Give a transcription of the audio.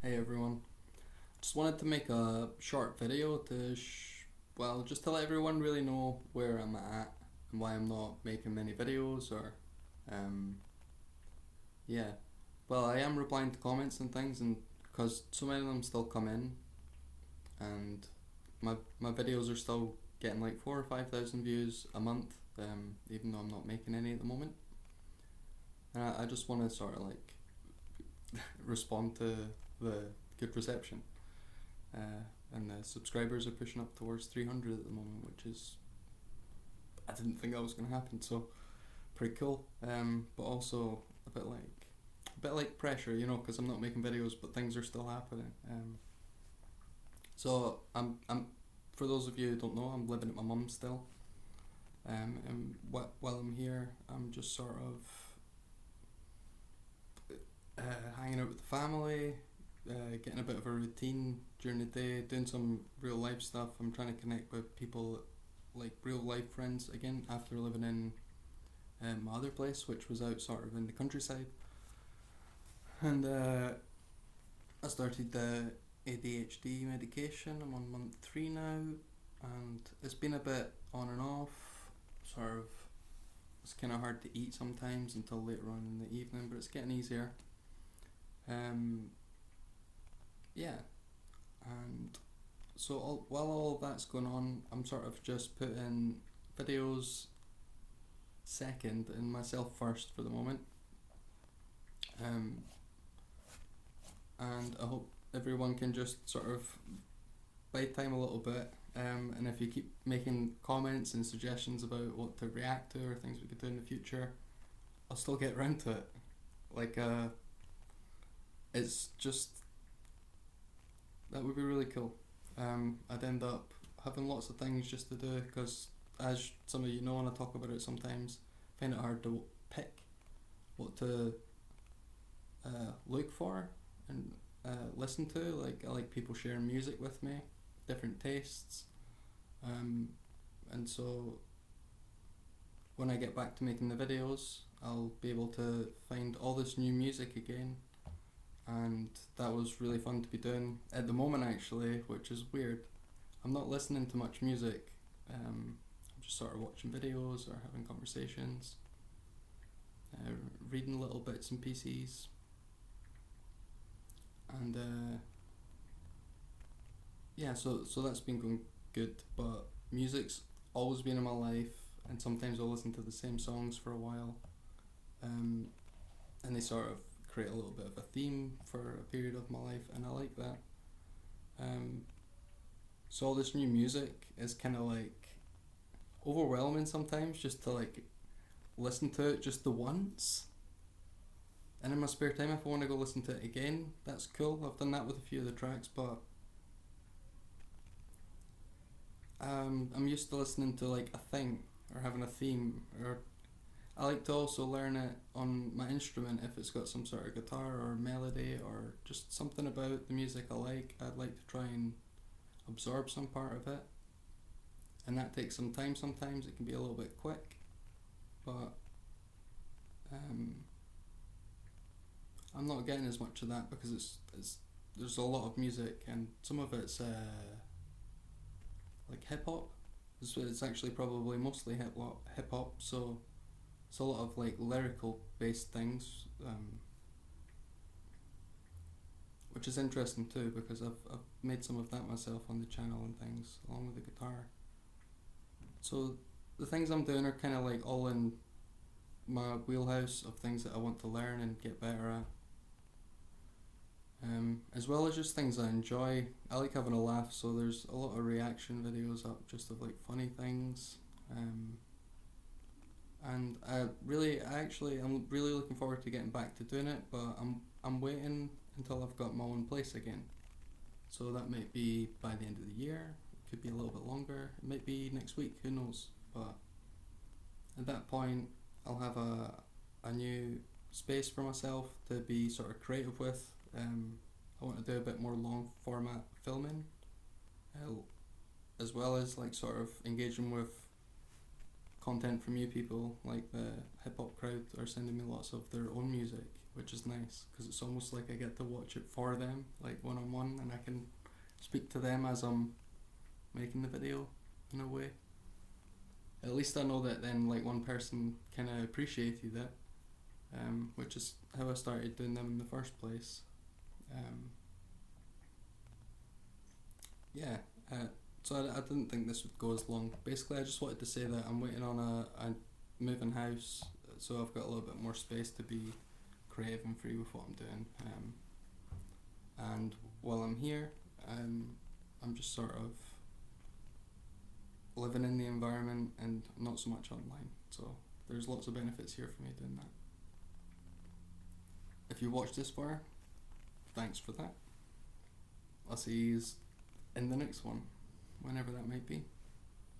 Hey everyone. Just wanted to make a short video to, just to let everyone really know where I'm at and why I'm not making many videos or, um, yeah. Well, I am replying to comments and things, and because so many of them still come in, and my videos are still getting like 4 or 5 thousand views a month, even though I'm not making any at the moment. And I just want to sort of like respond to the good reception. And the subscribers are pushing up towards 300 at the moment, which is, I didn't think that was going to happen. So pretty cool. But also a bit like pressure, because I'm not making videos, but things are still happening. So I'm for those of you who don't know, I'm living at my mum's still. And while I'm here, I'm just sort of hanging out with the family, getting a bit of a routine during the day, doing some real life stuff. I'm trying to connect with people, like real life friends again, after living in my other place, which was out sort of in the countryside. And I started the ADHD medication. I'm on month 3 now, and it's been a bit on and off. Sort of, it's kind of hard to eat sometimes until later on in the evening, but it's getting easier. Yeah, and so while all of that's going on, I'm sort of just putting videos second and myself first for the moment. And I hope everyone can just sort of bide time a little bit. And if you keep making comments and suggestions about what to react to or things we could do in the future, I'll still get around to it. Like, it's just, that would be really cool. I'd end up having lots of things just to do because, as some of you know, and I talk about it sometimes, I find it hard to pick what to look for and listen to. Like, I like people sharing music with me, different tastes, and so when I get back to making the videos, I'll be able to find all this new music again, and that was really fun to be doing at the moment actually, which is weird. I'm not listening to much music. I'm just sort of watching videos or having conversations, reading little bits and pieces, and yeah, so that's been going good. But music's always been in my life, and sometimes I'll listen to the same songs for a while, and they sort of create a little bit of a theme for a period of my life, and I like that. So all this new music is kind of like overwhelming sometimes, just to like listen to it just the once. And in my spare time, if I want to go listen to it again, that's cool. I've done that with a few of the tracks, but I'm used to listening to like a thing or having a theme, or I like to also learn it on my instrument if it's got some sort of guitar or melody or just something about the music I like. I'd like to try and absorb some part of it, and that takes some time. Sometimes it can be a little bit quick, but I'm not getting as much of that because it's there's a lot of music, and some of it's like hip hop. It's actually probably mostly hip hop. So it's a lot of like lyrical based things, which is interesting too because I've made some of that myself on the channel and things along with the guitar. So the things I'm doing are kind of like all in my wheelhouse of things that I want to learn and get better at. As well as just things I enjoy. I like having a laugh, so there's a lot of reaction videos up just of like funny things. And I'm really looking forward to getting back to doing it, but I'm waiting until I've got my own place again. So that might be by the end of the year. It could be a little bit longer. It might be next week. Who knows? But at that point, I'll have a new space for myself to be sort of creative with. I want to do a bit more long format filming, as well as like sort of engaging with content from you people. Like the hip hop crowd are sending me lots of their own music, which is nice because it's almost like I get to watch it for them, like one on one, and I can speak to them as I'm making the video in a way. At least I know that then like one person kind of appreciated it, which is how I started doing them in the first place. Yeah, so I didn't think this would go as long. Basically, I just wanted to say that I'm waiting on a moving house, so I've got a little bit more space to be creative and free with what I'm doing. And while I'm here, I'm just sort of living in the environment and not so much online. So there's lots of benefits here for me doing that. If you watched this far, thanks for that. I'll see you in the next one, whenever that might be.